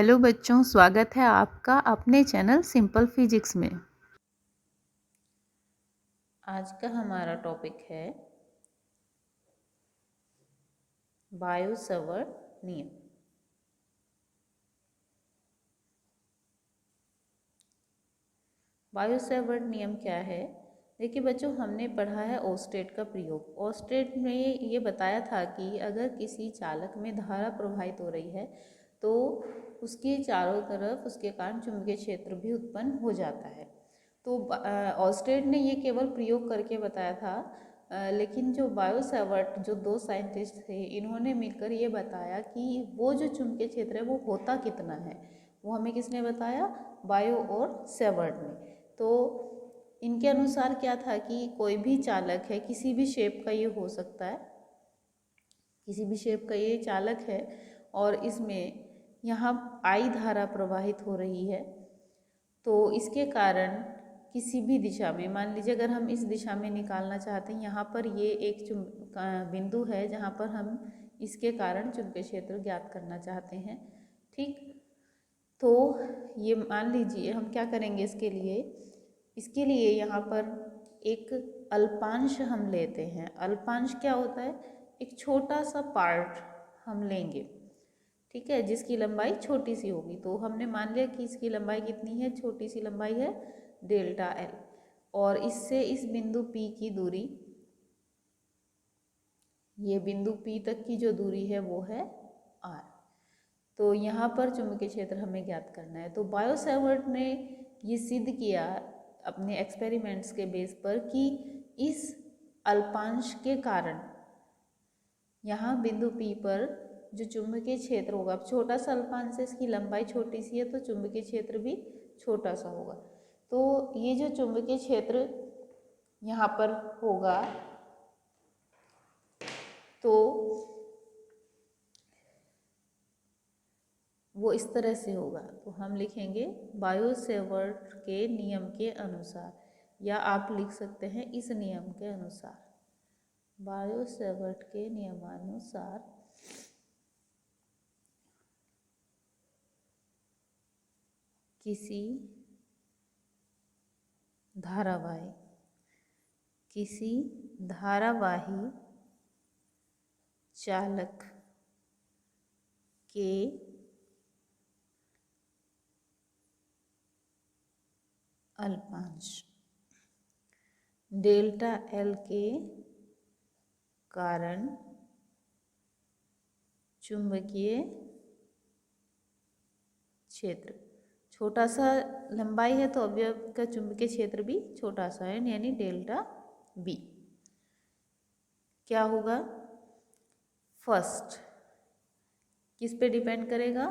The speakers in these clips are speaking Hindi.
हेलो बच्चों, स्वागत है आपका अपने चैनल सिंपल फिजिक्स में। आज का हमारा टॉपिक है बायो-सवर्ट नियम। बायो-सवर्ट नियम क्या है? देखिए बच्चों, हमने पढ़ा है ओस्टेट का प्रयोग। ओस्टेट में ये बताया था कि अगर किसी चालक में धारा प्रवाहित हो रही है तो उसके चारों तरफ उसके कारण चुंबकीय क्षेत्र भी उत्पन्न हो जाता है। तो ओस्टेट ने ये केवल प्रयोग करके बताया था, लेकिन जो बायो-सवर्ट जो दो साइंटिस्ट थे, इन्होंने मिलकर ये बताया कि वो जो चुंबकीय क्षेत्र है वो होता कितना है। वो हमें किसने बताया? बायो और सेवर्ट ने। तो इनके अनुसार क्या था कि कोई भी चालक है, किसी भी शेप का ये हो सकता है, किसी भी शेप का ये चालक है और इसमें यहाँ आई धारा प्रवाहित हो रही है। तो इसके कारण किसी भी दिशा में, मान लीजिए अगर हम इस दिशा में निकालना चाहते हैं, यहाँ पर ये एक बिंदु है जहाँ पर हम इसके कारण चुंबकीय क्षेत्र ज्ञात करना चाहते हैं। ठीक, तो ये मान लीजिए हम क्या करेंगे इसके लिए यहाँ पर एक अल्पांश हम लेते हैं। अल्पांश क्या होता है? एक छोटा सा पार्ट हम लेंगे, ठीक है, जिसकी लंबाई छोटी सी होगी। तो हमने मान लिया कि इसकी लंबाई कितनी है? छोटी सी लंबाई है डेल्टा एल, और इससे इस बिंदु P की दूरी, ये बिंदु P तक की जो दूरी है वो है r। तो यहाँ पर चुंबकीय क्षेत्र हमें ज्ञात करना है। तो बायो-सवर्ट ने ये सिद्ध किया अपने एक्सपेरिमेंट्स के बेस पर कि इस अल्पांश के कारण यहाँ बिंदु P पर जो चुंबकीय क्षेत्र होगा, अब छोटा सा अल्पांश है, इसकी लंबाई छोटी सी है तो चुंबकीय क्षेत्र भी छोटा सा होगा। तो ये जो चुंबकीय क्षेत्र यहाँ पर होगा तो वो इस तरह से होगा। तो हम लिखेंगे बायो-सवर्ट के नियम के अनुसार, या आप लिख सकते हैं इस नियम के अनुसार। बायो-सवर्ट के नियमानुसार किसी धारावाही चालक के अल्पांश डेल्टा एल के कारण चुंबकीय क्षेत्र, छोटा सा लंबाई है तो अवयव का चुंबकीय क्षेत्र भी छोटा सा है, यानी डेल्टा बी क्या होगा? फर्स्ट किस पे डिपेंड करेगा?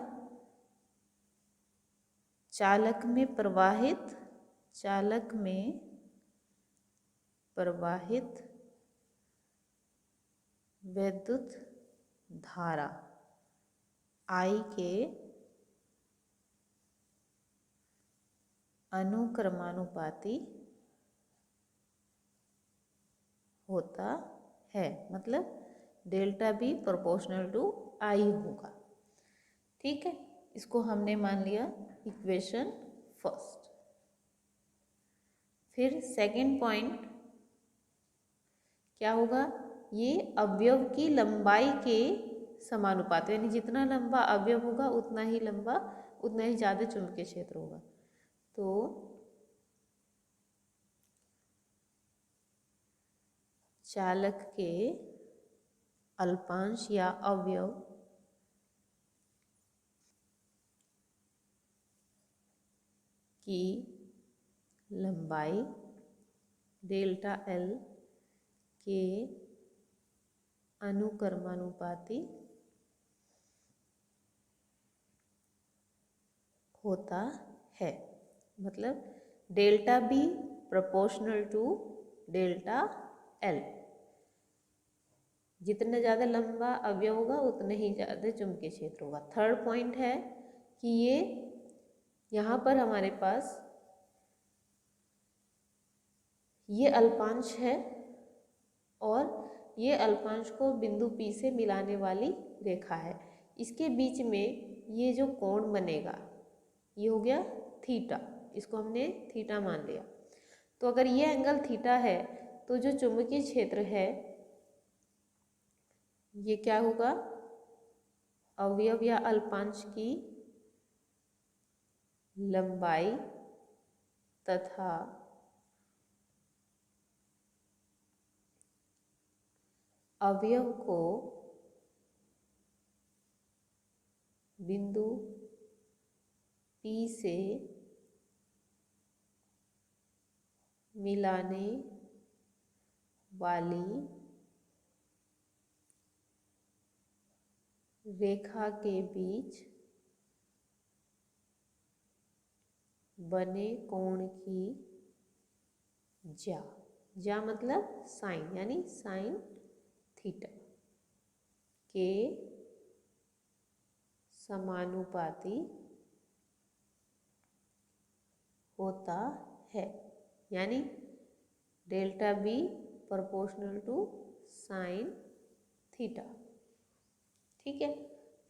चालक में प्रवाहित वैद्युत धारा I के अनुक्रमानुपाती होता है, मतलब डेल्टा बी प्रोपोर्शनल टू आई होगा। ठीक है, इसको हमने मान लिया इक्वेशन फर्स्ट। फिर सेकंड पॉइंट क्या होगा? ये अवयव की लंबाई के समानुपात, यानी जितना लंबा अवयव होगा उतना ही ज़्यादा चुंबकीय क्षेत्र होगा। तो चालक के अल्पांश या अवयव की लंबाई डेल्टा एल के अनुक्रमानुपाती होता है, मतलब delta B proportional to delta L. जितना ज़्यादा लंबा अवयव होगा उतने ही ज़्यादा चुंबकीय क्षेत्र होगा। थर्ड पॉइंट है कि ये यहाँ पर हमारे पास ये अल्पांश है और ये अल्पांश को बिंदु P से मिलाने वाली रेखा है। इसके बीच में ये जो कोण बनेगा ये हो गया थीटा, इसको हमने थीटा मान लिया। तो अगर ये एंगल थीटा है तो जो चुंबकीय क्षेत्र है ये क्या होगा, अवयव या अल्पांश की लंबाई तथा अवयव को बिंदु P से मिलाने वाली रेखा के बीच बने कोण की ज्या मतलब साइन, यानी साइन थीटा के समानुपाती होता है, यानी delta B proportional to sine theta. ठीक है,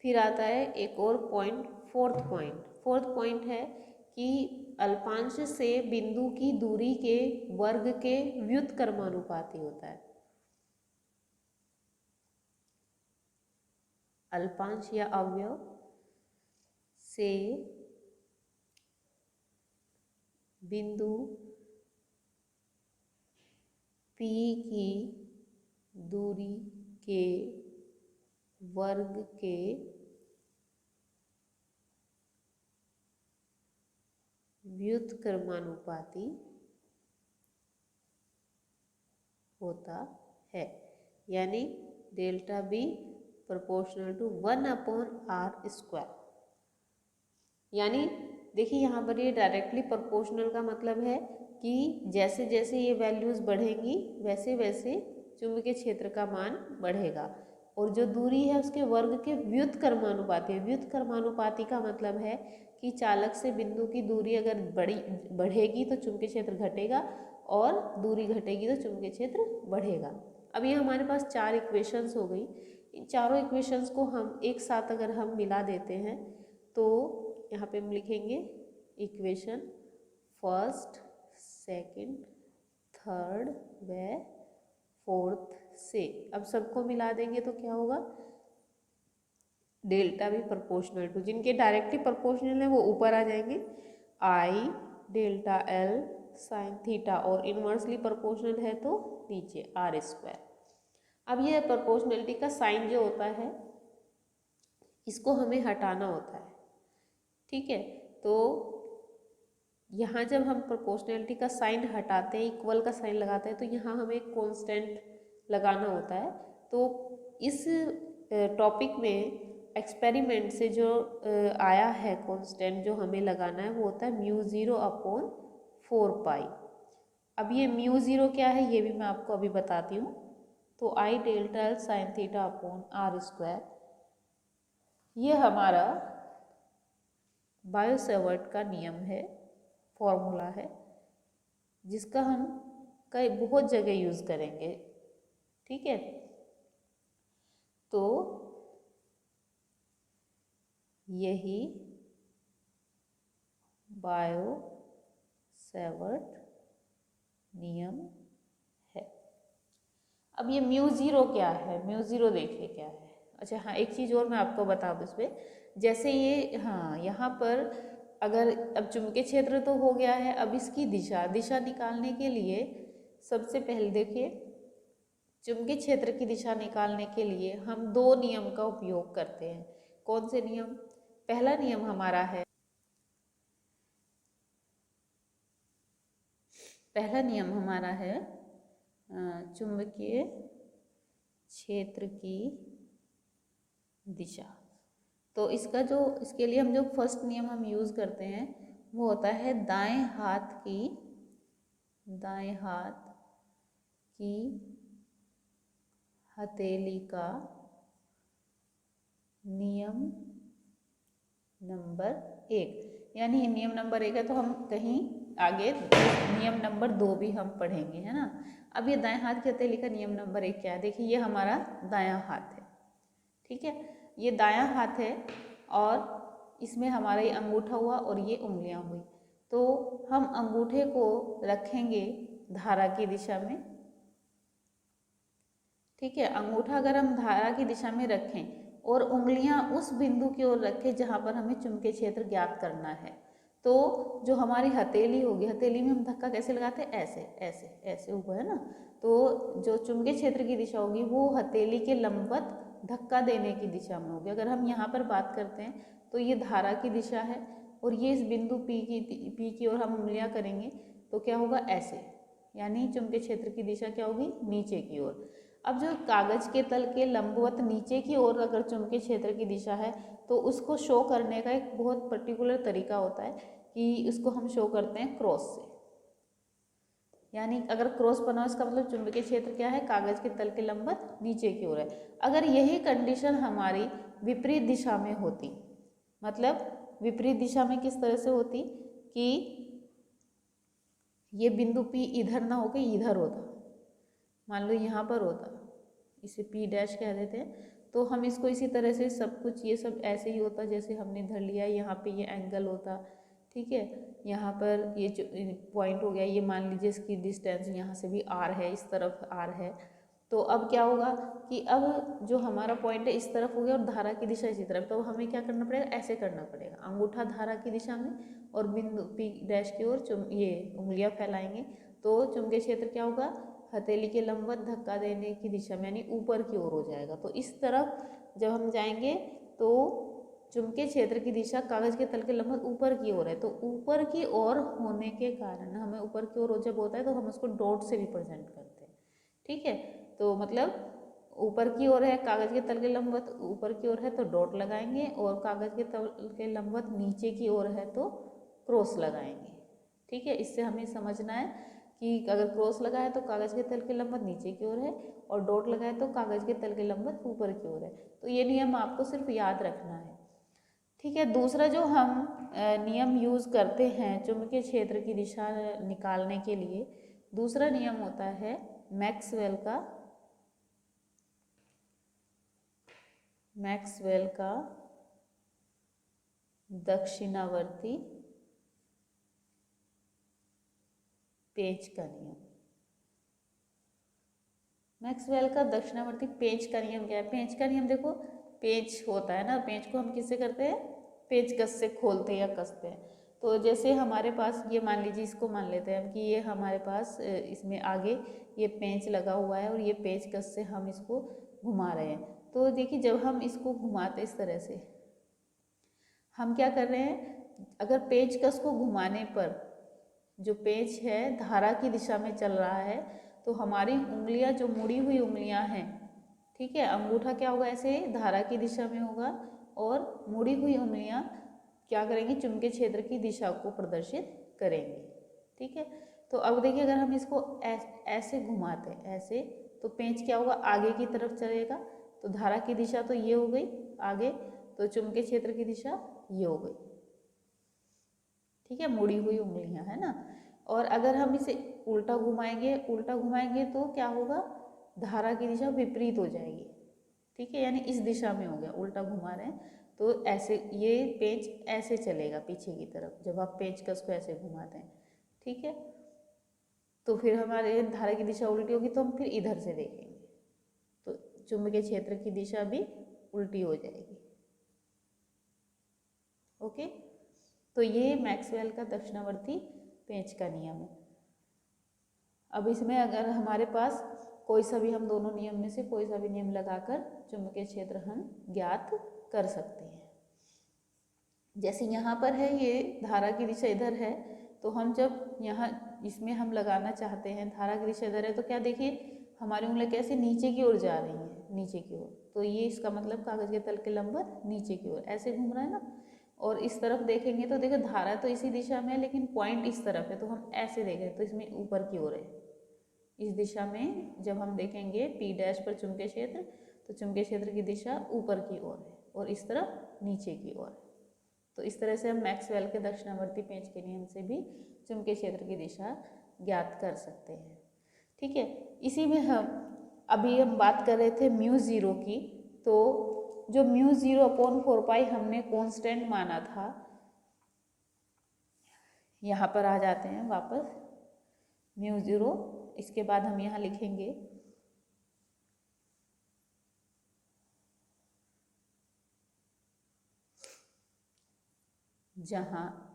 फिर आता है एक और पॉइंट, फोर्थ पॉइंट है कि अल्पांश से बिंदु की दूरी के वर्ग के व्युत्क्रमानुपाती होता है। अल्पांश या अवयव से बिंदु P की दूरी के वर्ग के व्युत्क्रमानुपाती होता है, यानी delta B proportional to 1/r²। यानी देखिए यहाँ पर ये डायरेक्टली प्रोपोर्शनल का मतलब है कि जैसे जैसे ये वैल्यूज़ बढ़ेंगी वैसे वैसे चुंबकीय क्षेत्र का मान बढ़ेगा, और जो दूरी है उसके वर्ग के व्युत्क्रमानुपाती है। व्युत्क्रमानुपाती का मतलब है कि चालक से बिंदु की दूरी अगर बढ़ेगी तो चुंबकीय क्षेत्र घटेगा, और दूरी घटेगी तो चुंबकीय क्षेत्र बढ़ेगा। अब ये हमारे पास 4 इक्वेशंस हो गई। इन चारों इक्वेशंस को हम एक साथ अगर हम मिला देते हैं तो यहाँ पे हम लिखेंगे इक्वेशन फर्स्ट, सेकंड, थर्ड व फोर्थ से। अब सबको मिला देंगे तो क्या होगा, डेल्टा बी प्रोपोर्शनल टू, जिनके डायरेक्टली प्रोपोर्शनल है वो ऊपर आ जाएंगे, आई डेल्टा एल साइन थीटा, और इनवर्सली प्रोपोर्शनल है तो नीचे r²। अब ये प्रोपोर्शनलिटी का साइन जो होता है इसको हमें हटाना होता है। ठीक है, तो यहाँ जब हम प्रोपोर्शनलिटी का साइन हटाते हैं, इक्वल का साइन लगाते हैं, तो यहाँ हमें एक कांस्टेंट लगाना होता है। तो इस टॉपिक में एक्सपेरिमेंट से जो आया है कांस्टेंट जो हमें लगाना है वो होता है μ0/4π। अब ये μ0 क्या है ये भी मैं आपको अभी बताती हूँ। तो I delta L sine theta upon r², ये हमारा बायो-सेवर्ट का नियम है, फॉर्मूला है, जिसका हम कई बहुत जगह यूज़ करेंगे। ठीक है, तो यही बायो-सेवर्ट नियम है। अब ये μ0 क्या है, μ0 देखिए क्या है। अच्छा हाँ, एक चीज़ और मैं आपको बता दूँ इसमें, जैसे ये हाँ यहाँ पर अगर अब चुंबकीय क्षेत्र तो हो गया है, अब इसकी दिशा निकालने के लिए सबसे पहले देखिए, चुंबकीय क्षेत्र की दिशा निकालने के लिए हम 2 नियम का उपयोग करते हैं। कौन से नियम? पहला नियम हमारा है, चुंबकीय क्षेत्र की दिशा। तो इसके लिए हम जो फर्स्ट नियम हम यूज़ करते हैं वो होता है दाएं हाथ की हथेली का नियम नंबर 1। यानी नियम नंबर 1 है तो हम कहीं आगे नियम नंबर 2 भी हम पढ़ेंगे, है ना। अब ये दाएं हाथ की हथेली का नियम नंबर 1 क्या है? देखिए ये हमारा दायां हाथ है, ठीक है, ये दायां हाथ है और इसमें हमारा ये अंगूठा हुआ और ये उंगलियां हुई। तो हम अंगूठे को रखेंगे धारा की दिशा में, ठीक है। अंगूठा अगर हम धारा की दिशा में रखें और उंगलियां उस बिंदु की ओर रखें जहां पर हमें चुंबकीय क्षेत्र ज्ञात करना है, तो जो हमारी हथेली होगी, हथेली में हम धक्का कैसे लगाते हैं, ऐसे ऐसे ऐसे ऊपर, है ना। तो जो चुंबकीय क्षेत्र की दिशा होगी वो हथेली के लंबवत धक्का देने की दिशा में होगी। अगर हम यहाँ पर बात करते हैं तो ये धारा की दिशा है और ये इस बिंदु पी की ओर हम उंगलियां करेंगे तो क्या होगा, ऐसे, यानी चुंबकीय क्षेत्र की दिशा क्या होगी, नीचे की ओर। अब जो कागज के तल के लंबवत नीचे की ओर अगर चुंबकीय क्षेत्र की दिशा है तो उसको शो करने का एक बहुत पर्टिकुलर तरीका होता है कि उसको हम शो करते हैं क्रॉस से। यानी अगर क्रॉस बना इसका मतलब चुंबकीय क्षेत्र क्या है, कागज के तल के लंबवत नीचे की ओर है। अगर यही कंडीशन हमारी विपरीत दिशा में होती, मतलब विपरीत दिशा में किस तरह से होती कि ये बिंदु P इधर ना होके इधर होता, मान लो यहाँ पर होता, इसे P डैश कह देते हैं, तो हम इसको इसी तरह से सब कुछ ये सब ऐसे ही होता जैसे हमने धर लिया। यहाँ पे ये एंगल होता, ठीक है। यहाँ पर ये जो पॉइंट हो गया, ये मान लीजिए इसकी डिस्टेंस यहाँ से भी R है, इस तरफ R है। तो अब क्या होगा कि अब जो हमारा पॉइंट है इस तरफ हो गया और धारा की दिशा इसी तरफ, तो हमें क्या करना पड़ेगा, ऐसे करना पड़ेगा, अंगूठा धारा की दिशा में और बिंदु P डैश की ओर ये उंगलियां फैलाएंगे। तो चुंबकीय क्षेत्र क्या होगा, हथेली के लंबवत धक्का देने की दिशा में, यानी ऊपर की ओर हो जाएगा। तो इस तरफ जब हम जाएंगे तो चुंबकीय क्षेत्र की दिशा कागज के तल के लंबवत ऊपर की ओर है। तो ऊपर की ओर होने के कारण हमें ऊपर की ओर जब होता है तो हम उसको डॉट से रिप्रेजेंट करते हैं, ठीक है। तो मतलब ऊपर की ओर है, कागज के तल के लंबवत ऊपर की ओर है तो डॉट लगाएंगे, और कागज के तल के लंबवत नीचे की ओर है तो क्रॉस लगाएंगे, ठीक है। इससे हमें समझना है कि अगर क्रॉस लगा है तो कागज के तल के लंबवत नीचे की ओर है, और डॉट लगा है तो कागज के तल के लंबवत ऊपर की ओर है। तो ये नियम आपको सिर्फ याद रखना है, ठीक है। दूसरा जो हम नियम यूज करते हैं चुंबकीय क्षेत्र की दिशा निकालने के लिए, दूसरा नियम होता है मैक्सवेल का दक्षिणावर्ती पेंच का नियम। मैक्सवेल का दक्षिणावर्ती पेंच का नियम क्या है? पेंच का नियम देखो, पेंच होता है ना, पेंच को हम किससे करते हैं, पेचकस से खोलते हैं या कसते हैं। तो जैसे हमारे पास ये मान लीजिए, इसको मान लेते हैं हम कि ये हमारे पास इसमें आगे ये पेंच लगा हुआ है और ये पेचकस से हम इसको घुमा रहे हैं। तो देखिए जब हम इसको घुमाते इस तरह से, हम क्या कर रहे हैं, अगर पेचकस को घुमाने पर जो पेंच है धारा की दिशा में चल रहा है तो हमारी उंगलियां, जो मुड़ी हुई उंगलियां हैं, ठीक है, अंगूठा क्या होगा, ऐसे धारा की दिशा में होगा और मुड़ी हुई उंगलियां क्या करेंगी, चुंबकीय क्षेत्र की दिशा को प्रदर्शित करेंगी, ठीक है। तो अब देखिए अगर हम इसको ऐसे घुमाते हैं ऐसे, तो पेंच क्या होगा, आगे की तरफ चलेगा। तो धारा की दिशा तो ये हो गई आगे, तो चुंबकीय क्षेत्र की दिशा ये हो गई, ठीक है, मुड़ी हुई उंगलियां, है ना। और अगर हम इसे उल्टा घुमाएंगे तो क्या होगा, धारा की दिशा विपरीत हो जाएगी, ठीक है, यानी इस दिशा में हो गया, उल्टा घुमा रहे हैं तो ऐसे ये पेंच ऐसे चलेगा पीछे की तरफ, जब आप पेंचकस को ऐसे घुमाते हैं, ठीक है। तो फिर हमारे धारा की दिशा उल्टी होगी तो हम फिर इधर से देखेंगे तो चुंबकीय क्षेत्र की दिशा भी उल्टी हो जाएगी, ओके। तो ये मैक्सवेल का दक्षिणावर्ती पेंच का नियम है। अब इसमें अगर हमारे पास कोई सा भी, हम दोनों नियम में से कोई सा भी नियम लगाकर चुंबकीय क्षेत्र हम ज्ञात कर सकते हैं। जैसे यहाँ पर है, ये धारा की दिशा इधर है, तो हम जब यहाँ इसमें हम लगाना चाहते हैं, धारा की दिशा इधर है, तो क्या देखिए हमारी उंगलियां कैसे नीचे की ओर जा रही हैं, नीचे की ओर। तो ये इसका मतलब कागज के तल के लंबवत नीचे की ओर ऐसे घूम रहा है ना। और इस तरफ देखेंगे तो देखो धारा तो इसी दिशा में है लेकिन पॉइंट इस तरफ है, तो हम ऐसे देखें तो इसमें ऊपर की ओर है। इस दिशा में जब हम देखेंगे P डैश पर चुंबकीय क्षेत्र, तो चुंबकीय क्षेत्र की दिशा ऊपर की ओर है और इस तरफ नीचे की ओर है। तो इस तरह से हम मैक्सवेल के दक्षिणावर्ती पेंच के नियम से भी चुंबकीय क्षेत्र की दिशा ज्ञात कर सकते हैं, ठीक है। इसी में हम बात कर रहे थे म्यू ज़ीरो की, तो जो म्यू 0/4 पाई हमने कांस्टेंट माना था, यहाँ पर आ जाते हैं वापस म्यू 0, इसके बाद हम यहाँ लिखेंगे जहाँ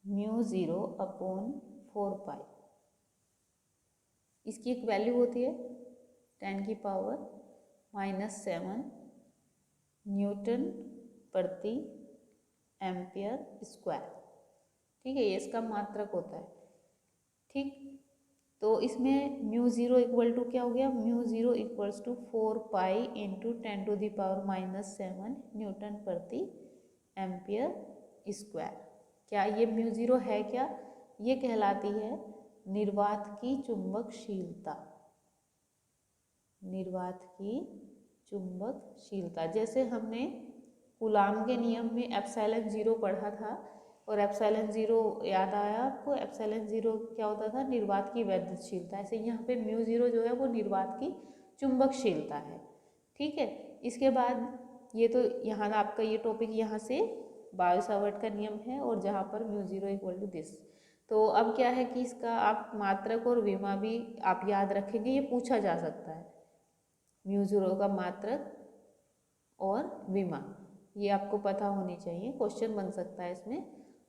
म्यू 0/4 पाई, इसकी एक वैल्यू होती है 10⁻⁻7 न्यूटन प्रति एम्पियर स्क्वायर। ठीक है, ये इसका मात्रक होता है। ठीक, तो इसमें म्यू 0 इक्वल टू क्या हो गया, mu 0 equals to 4 pi into 10⁻⁻7 newton प्रति एम्पियर स्क्वायर। क्या ये म्यू 0 है क्या, ये कहलाती है निर्वात की चुंबकशीलता। निर्वात की चुंबकशीलता, जैसे हमने कूलाम के नियम में एप्सिलॉन 0 पढ़ा था, और एप्सिलॉन 0 याद आया आपको, एप्सिलॉन 0 क्या होता था, निर्वात की वैद्युतशीलता। ऐसे यहाँ पे म्यू 0 जो है वो निर्वात की चुंबकशीलता है। ठीक है, इसके बाद ये तो यहाँ आपका ये टॉपिक यहाँ से बायो सावर्ट का नियम है, और जहाँ पर म्यू 0 इक्वल टू दिस। तो अब क्या है कि इसका आप मात्रक और विमा भी आप याद रखेंगे, ये पूछा जा सकता है। म्यू 0 का मात्रक और विमा ये आपको पता होनी चाहिए, क्वेश्चन बन सकता है इसमें।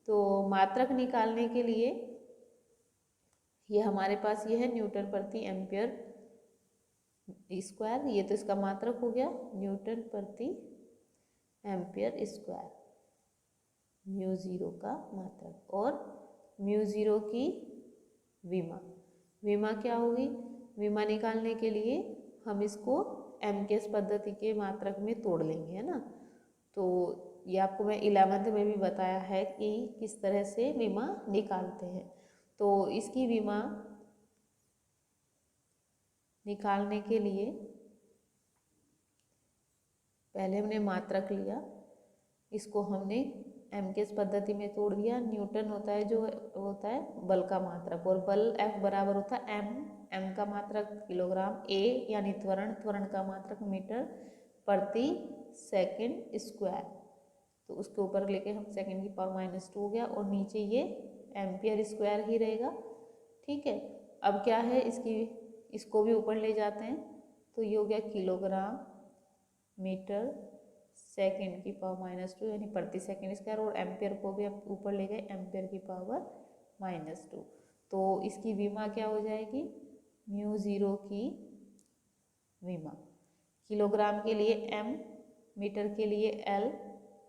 तो मात्रक निकालने के लिए ये हमारे पास ये है न्यूटन प्रति एम्पियर स्क्वायर, ये तो इसका मात्रक हो गया न्यूटन प्रति एम्पियर स्क्वायर, म्यू 0 का मात्रक। और म्यू 0 की विमा, विमा क्या होगी, विमा निकालने के लिए हम इसको एमकेएस पद्धति के मात्रक में तोड़ लेंगे, है ना। तो ये आपको मैं 11th में भी बताया है कि किस तरह से विमा निकालते हैं। तो इसकी विमा निकालने के लिए पहले हमने मात्रक लिया, इसको हमने एमकेएस पद्धति में तोड़ दिया। न्यूटन होता है जो होता है बल का मात्रक, और बल F बराबर होता है एम का मात्रक किलोग्राम, ए यानी त्वरण, त्वरण का मात्रक मीटर प्रति सेकंड स्क्वायर। तो उसके ऊपर लेके हम सेकंड की पावर -2 हो गया, और नीचे ये एम्पियर स्क्वायर ही रहेगा। ठीक है, अब क्या है इसको भी ऊपर ले जाते हैं, तो ये हो गया किलोग्राम मीटर सेकंड की पावर -2 यानी प्रति सेकंड स्क्वायर, और एम्पियर को भी हम ऊपर ले गए एम्पियर की पावर -2। तो इसकी विमा क्या हो जाएगी, म्यू 0 की विमा किलोग्राम के लिए m, मीटर के लिए l,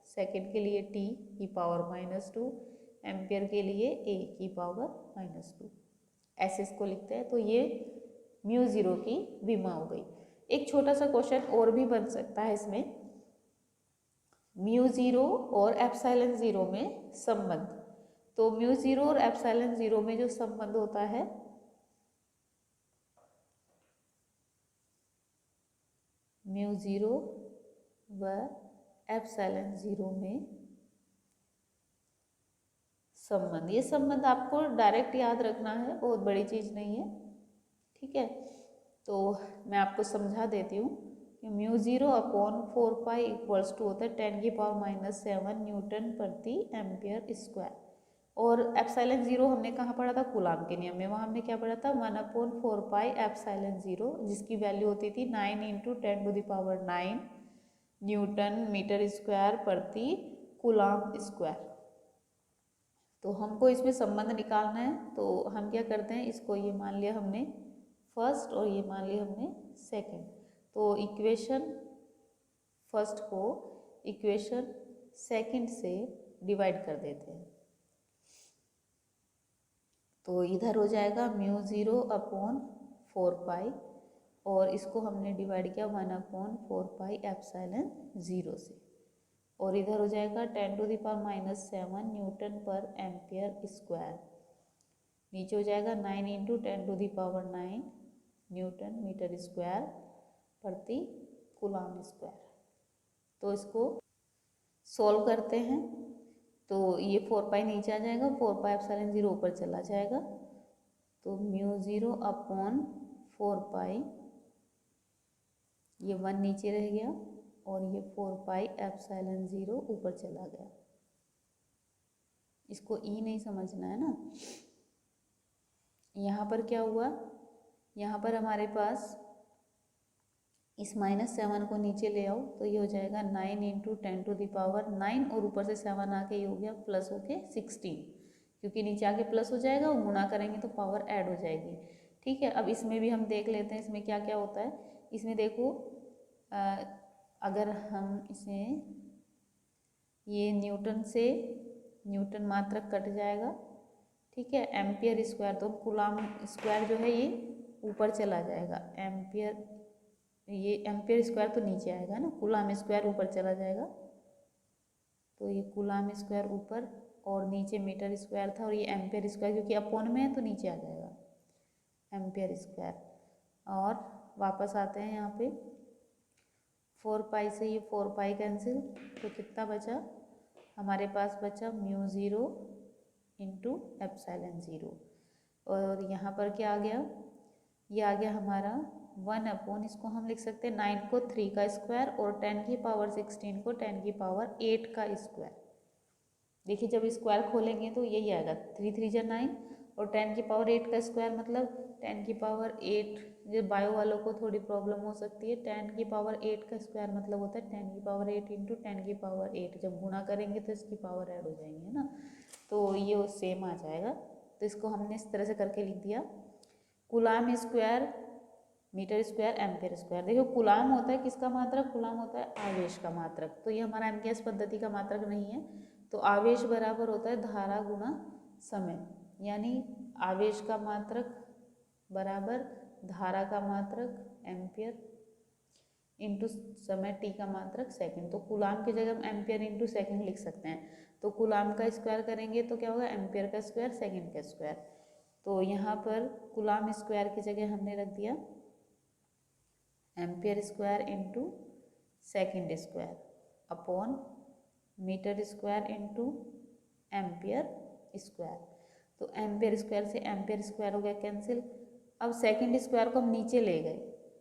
सेकंड के लिए t की पावर -2, एम्पियर के लिए a की पावर -2, ऐसे इसको लिखते हैं। तो ये म्यू 0 की विमा हो गई। एक छोटा सा क्वेश्चन और भी बन सकता है इसमें, म्यू 0 और एप्सिलॉन 0 में संबंध। तो म्यू 0 और एप्सिलॉन 0 में जो संबंध होता है, म्यू 0 व एप्सिलॉन 0 में संबंध, ये संबंध आपको डायरेक्ट याद रखना है, बहुत बड़ी चीज़ नहीं है। ठीक है, तो मैं आपको समझा देती हूँ कि म्यू 0/4 पाई इक्वल्स टू होता है 10⁻⁻7 न्यूटन प्रति एम्पियर स्क्वायर। और एप्सिलॉन 0 हमने कहाँ पढ़ा था, कूलाम के नियम में, वहाँ हमने क्या पढ़ा था 1/4 पाई एप्सिलॉन 0, जिसकी वैल्यू होती थी 9 × 10⁹ न्यूटन मीटर स्क्वायर प्रति कूलाम स्क्वायर। तो हमको इसमें संबंध निकालना है, तो हम क्या करते हैं, इसको ये मान लिया हमने फर्स्ट और ये मान लिया हमने सेकंड। तो इक्वेशन फर्स्ट को इक्वेशन सेकंड से डिवाइड कर देते हैं, तो इधर हो जाएगा म्यू 0/4 पाई, और इसको हमने डिवाइड किया 1/4 पाई एप्सिलॉन 0 से, और इधर हो जाएगा 10⁻⁻7 न्यूटन पर एम्पियर स्क्वायर, नीचे हो जाएगा 9 × 10⁹ न्यूटन मीटर स्क्वायर प्रति कूलाम स्क्वायर। तो इसको सॉल्व करते हैं, तो ये 4 पाई नीचे आ जाएगा, 4 पाई एप्सिलॉन 0 ऊपर चला जाएगा, तो म्यू 0/4 पाई ये 1 नीचे रह गया और ये 4 पाई एप्सिलॉन 0 ऊपर चला गया। इसको ई नहीं समझना है ना। यहाँ पर क्या हुआ, यहाँ पर हमारे पास इस -7 को नीचे ले आओ तो ये हो जाएगा 9 इंटू 10⁻9 और ऊपर से 7 आके ये हो गया प्लस होके 16, क्योंकि नीचे आके प्लस हो जाएगा और गुणा करेंगे तो पावर ऐड हो जाएगी। ठीक है, अब इसमें भी हम देख लेते हैं इसमें क्या क्या होता है। इसमें देखो अगर हम इसे ये न्यूटन से न्यूटन मात्रक कट जाएगा, ठीक है, एम्पियर स्क्वायर तो कूलाम स्क्वायर जो है ये ऊपर चला जाएगा, एम्पियर ये एम्पियर स्क्वायर तो नीचे आएगा ना, कूलाम स्क्वायर ऊपर चला जाएगा, तो ये कूलाम स्क्वायर ऊपर और नीचे मीटर स्क्वायर था और ये एम्पियर स्क्वायर क्योंकि अपॉन में है तो नीचे आ जाएगा एम्पियर स्क्वायर। और वापस आते हैं यहाँ पे 4 पाई से ये 4 पाई कैंसिल, तो कितना बचा हमारे पास, बचा μ0 इंटू एप्सिलॉन 0। और यहाँ पर क्या आ गया, ये आ गया हमारा 1 इसको हम लिख सकते हैं 9 को 3 का स्क्वायर और 10⁻16 को 10⁻8 का स्क्वायर। देखिए जब स्क्वायर खोलेंगे तो यही आएगा, 3 3 जा 9 और 10⁻8 का स्क्वायर मतलब 10⁻8। जो बायो वालों को थोड़ी प्रॉब्लम हो सकती है, 10⁻8 का स्क्वायर मतलब होता है 10⁻8 इंटू 10⁻8। जब गुणा करेंगे तो इसकी पावर ऐड हो जाएंगे, है ना, तो ये सेम आ जाएगा। तो इसको हमने इस तरह से करके लिख दिया, coulomb square metre square ampere square. देखो कूलाम होता है किसका मात्रक, कूलाम होता है आवेश का मात्रक, तो ये हमारा एमकेएस पद्धति का मात्रक नहीं है। तो आवेश बराबर होता है धारा गुणा समय, यानी आवेश का मात्रक बराबर धारा का मात्रक एम्पियर इंटू समय टी का मात्रक सेकंड। तो कूलाम की जगह हम एम्पियर इंटू सेकंड लिख सकते हैं। तो कूलाम का स्क्वायर करेंगे तो क्या होगा, एम्पियर का स्क्वायर सेकंड का स्क्वायर। तो यहाँ पर कूलाम स्क्वायर की जगह हमने रख दिया ampere square into second square upon metre square into ampere square. तो एम्पियर स्क्वायर से एम्पियर स्क्वायर हो गया कैंसिल। अब सेकंड स्क्वायर को हम नीचे ले गए,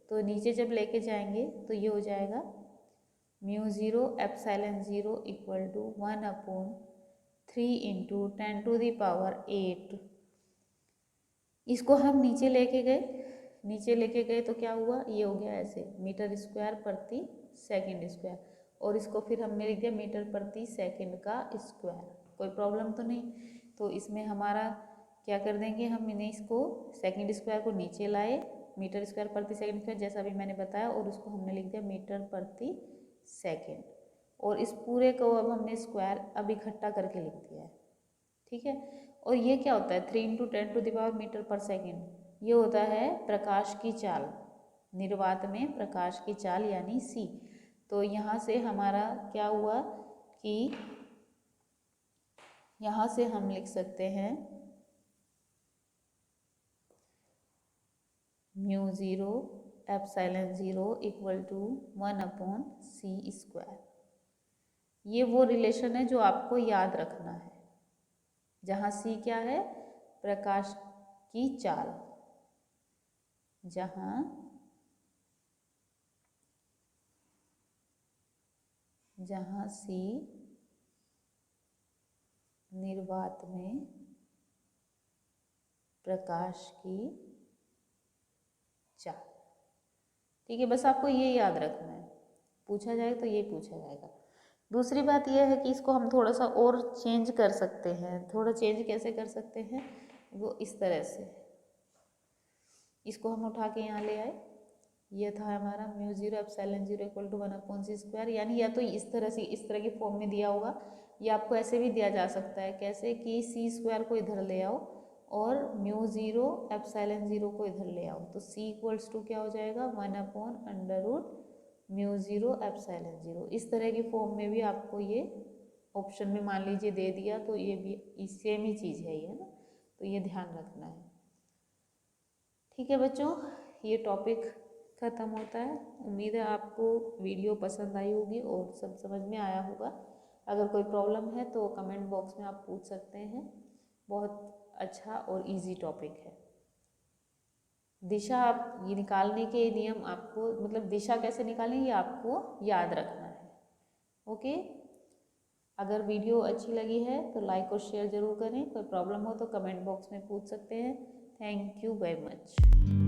तो नीचे जब लेके जाएंगे तो ये हो जाएगा μ0 एप्सिलॉन 0 इक्वल टू 1/3 इंटू 10⁸। इसको हम नीचे लेके गए तो क्या हुआ, ये हो गया ऐसे मीटर स्क्वायर प्रति सेकंड स्क्वायर, और इसको फिर हमने लिख दिया मीटर प्रति सेकंड का स्क्वायर। कोई प्रॉब्लम तो नहीं। तो इसमें हमारा क्या कर देंगे, हम इन्हें इसको सेकंड स्क्वायर को नीचे लाए, मीटर स्क्वायर प्रति सेकंड स्क्वायर जैसा भी मैंने बताया, और उसको हमने लिख दिया मीटर प्रति सेकंड। और इस पूरे को अब हमने स्क्वायर अब इकट्ठा करके लिख दिया है, ठीक है। और ये क्या होता है 3 इंटू 10⁻⁻ मीटर पर सेकेंड, ये होता है प्रकाश की चाल, निर्वात में प्रकाश की चाल यानी सी। तो यहाँ से हमारा क्या हुआ कि यहाँ से हम लिख सकते हैं μ0 एप्सिलॉन 0 इक्वल टू 1/c²। ये वो रिलेशन है जो आपको याद रखना है, जहाँ सी क्या है, प्रकाश की चाल, जहाँ सी निर्वात में प्रकाश की चाल। ठीक है, बस आपको ये याद रखना है, पूछा जाए तो ये पूछा जाएगा। दूसरी बात यह है कि इसको हम थोड़ा सा और चेंज कर सकते हैं। थोड़ा चेंज कैसे कर सकते हैं, वो इस तरह से, इसको हम उठा के यहाँ ले आए, ये था हमारा μ0 एप्सिलॉन 0 इक्वल टू 1/c², यानी या तो इस तरह से, इस तरह की फॉर्म में दिया होगा, या आपको ऐसे भी दिया जा सकता है, कैसे कि c² को इधर ले आओ और μ0 एप्सिलॉन 0 को इधर ले आओ, तो c इक्वल्स टू क्या हो जाएगा 1/√μ0 एप्सिलॉन 0। इस तरह की फॉर्म में भी आपको ये ऑप्शन में मान लीजिए दे दिया, तो ये भी सेम ही चीज़ है ये, ना, तो ये ध्यान रखना है। ठीक है बच्चों, ये टॉपिक ख़त्म होता है। उम्मीद है आपको वीडियो पसंद आई होगी और सब समझ में आया होगा। अगर कोई प्रॉब्लम है तो कमेंट बॉक्स में आप पूछ सकते हैं। बहुत अच्छा और इजी टॉपिक है। दिशा आप ये निकालने के नियम आपको, मतलब दिशा कैसे निकालें ये आपको याद रखना है। ओके, अगर वीडियो अच्छी लगी है तो लाइक और शेयर ज़रूर करें। कोई प्रॉब्लम हो तो कमेंट बॉक्स में पूछ सकते हैं। Thank you very much.